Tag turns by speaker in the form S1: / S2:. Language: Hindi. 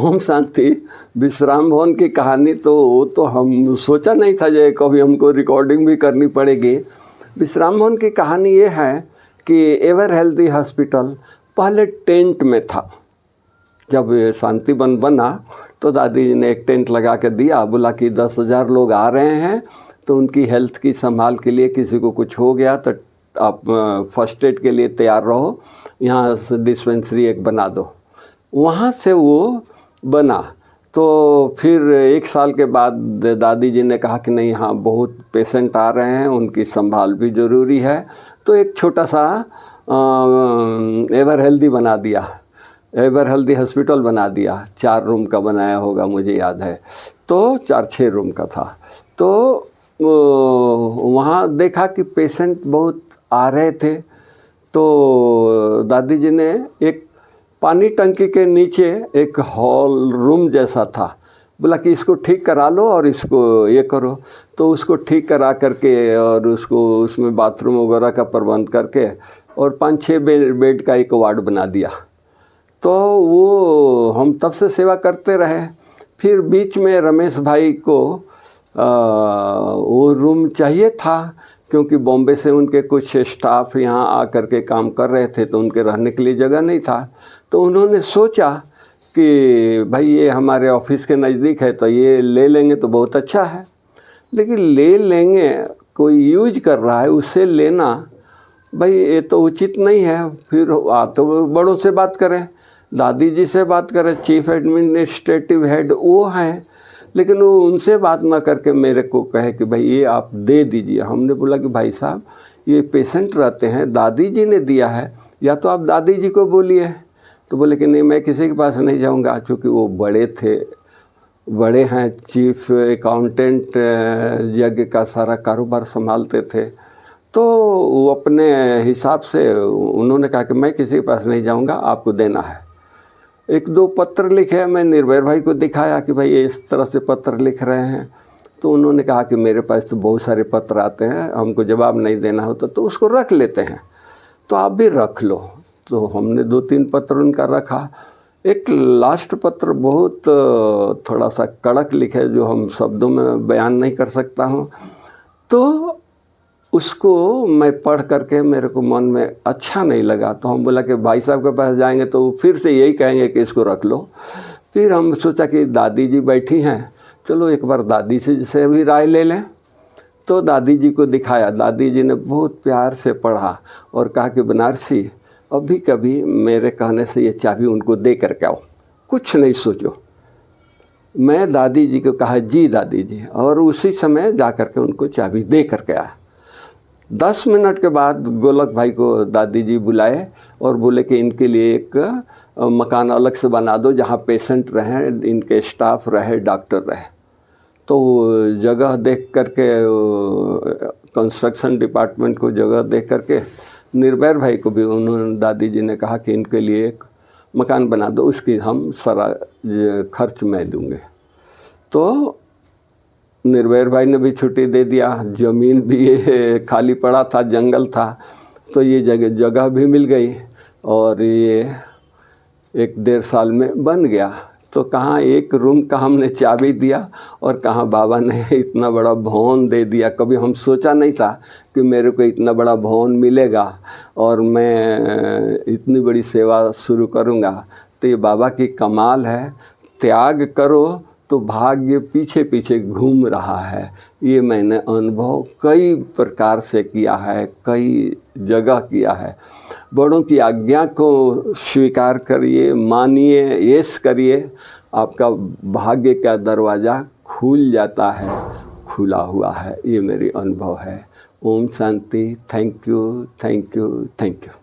S1: ओम शांति। विश्राम भवन की कहानी तो हम सोचा नहीं था जो कभी हमको रिकॉर्डिंग भी करनी पड़ेगी। विश्राम भवन की कहानी ये है कि एवर हेल्दी हॉस्पिटल पहले टेंट में था। जब शांति वन बना तो दादी जी ने एक टेंट लगा के दिया, बोला कि 10,000 लोग आ रहे हैं तो उनकी हेल्थ की संभाल के लिए किसी को कुछ हो गया तो आप फर्स्ट एड के लिए तैयार रहो, यहाँ डिस्पेंसरी एक बना दो। वहाँ से वो बना। तो फिर 1 साल के बाद दादी जी ने कहा कि नहीं, हाँ बहुत पेशेंट आ रहे हैं, उनकी संभाल भी ज़रूरी है। तो एक छोटा सा एवर हेल्दी बना दिया, एवर हेल्दी हॉस्पिटल बना दिया। 4 रूम का बनाया होगा, मुझे याद है। तो 4-6 रूम का था। तो वहाँ देखा कि पेशेंट बहुत आ रहे थे। तो दादी जी ने एक पानी टंकी के नीचे एक हॉल रूम जैसा था, बोला कि इसको ठीक करा लो और इसको ये करो। तो उसको ठीक करा करके और उसको उसमें बाथरूम वगैरह का प्रबंध करके और 5-6 बेड का एक वार्ड बना दिया। तो वो हम तब से सेवा करते रहे। फिर बीच में रमेश भाई को वो रूम चाहिए था, क्योंकि बॉम्बे से उनके कुछ स्टाफ यहाँ आकर के काम कर रहे थे तो उनके रहने के लिए जगह नहीं था। तो उन्होंने सोचा कि भाई ये हमारे ऑफिस के नज़दीक है तो ये ले लेंगे तो बहुत अच्छा है। लेकिन ले लेंगे, कोई यूज कर रहा है, उससे लेना भाई ये तो उचित नहीं है। फिर तो बड़ों से बात करें, दादी जी से बात करें, चीफ एडमिनिस्ट्रेटिव हेड वो हैं, लेकिन वो उनसे बात ना करके मेरे को कहे कि भाई ये आप दे दीजिए। हमने बोला कि भाई साहब ये पेशेंट रहते हैं, दादी जी ने दिया है, या तो आप दादी जी को बोलिए। तो बोले कि नहीं, मैं किसी के पास नहीं जाऊंगा। चूँकि वो बड़े थे, बड़े हैं, चीफ अकाउंटेंट यज्ञ का सारा कारोबार संभालते थे। तो वो अपने हिसाब से उन्होंने कहा कि मैं किसी के पास नहीं जाऊंगा, आपको देना है। 1-2 पत्र लिखे, मैं निर्भय भाई को दिखाया कि भाई ये इस तरह से पत्र लिख रहे हैं। तो उन्होंने कहा कि मेरे पास तो बहुत सारे पत्र आते हैं, हमको जवाब नहीं देना होता तो उसको रख लेते हैं, तो आप भी रख लो। तो हमने 2-3 पत्र उनका रखा। एक लास्ट पत्र बहुत थोड़ा सा कड़क लिखे, जो हम शब्दों में बयान नहीं कर सकता हूँ। तो उसको मैं पढ़ करके मेरे को मन में अच्छा नहीं लगा। तो हम बोला कि भाई साहब के पास जाएंगे तो फिर से यही कहेंगे कि इसको रख लो। फिर हम सोचा कि दादी जी बैठी हैं, चलो एक बार दादी से भी राय ले लें। तो दादी जी को दिखाया, दादी जी ने बहुत प्यार से पढ़ा और कहा कि बनारसी अभी कभी मेरे कहने से ये चाबी उनको दे करके आओ, कुछ नहीं सोचो। मैं दादी जी को कहा जी दादी जी, और उसी समय जा कर के उनको चाबी दे करके आया। 10 मिनट के बाद गोलक भाई को दादी जी बुलाए और बोले कि इनके लिए एक मकान अलग से बना दो जहाँ पेशेंट रहें, इनके स्टाफ रहे, डॉक्टर रहे। तो जगह देख करके कंस्ट्रक्शन डिपार्टमेंट को जगह देख करके निर्भय भाई को भी उन्होंने, दादी जी ने कहा कि इनके लिए एक मकान बना दो, उसकी हम सारा खर्च मैं दूँगे। तो निर्भय भाई ने भी छुट्टी दे दिया। ज़मीन भी ये खाली पड़ा था, जंगल था, तो ये जगह भी मिल गई और ये 1-1.5 साल में बन गया। तो कहाँ एक रूम का हमने चाबी दिया और कहाँ बाबा ने इतना बड़ा भवन दे दिया। कभी हम सोचा नहीं था कि मेरे को इतना बड़ा भवन मिलेगा और मैं इतनी बड़ी सेवा शुरू करूँगा। तो ये बाबा की कमाल है। त्याग करो तो भाग्य पीछे पीछे घूम रहा है। ये मैंने अनुभव कई प्रकार से किया है, कई जगह किया है। बड़ों की आज्ञा को स्वीकार करिए, मानिए, यश करिए, आपका भाग्य का दरवाज़ा खुल जाता है, खुला हुआ है। ये मेरी अनुभव है। ओम शांति। Thank you, thank you, thank you.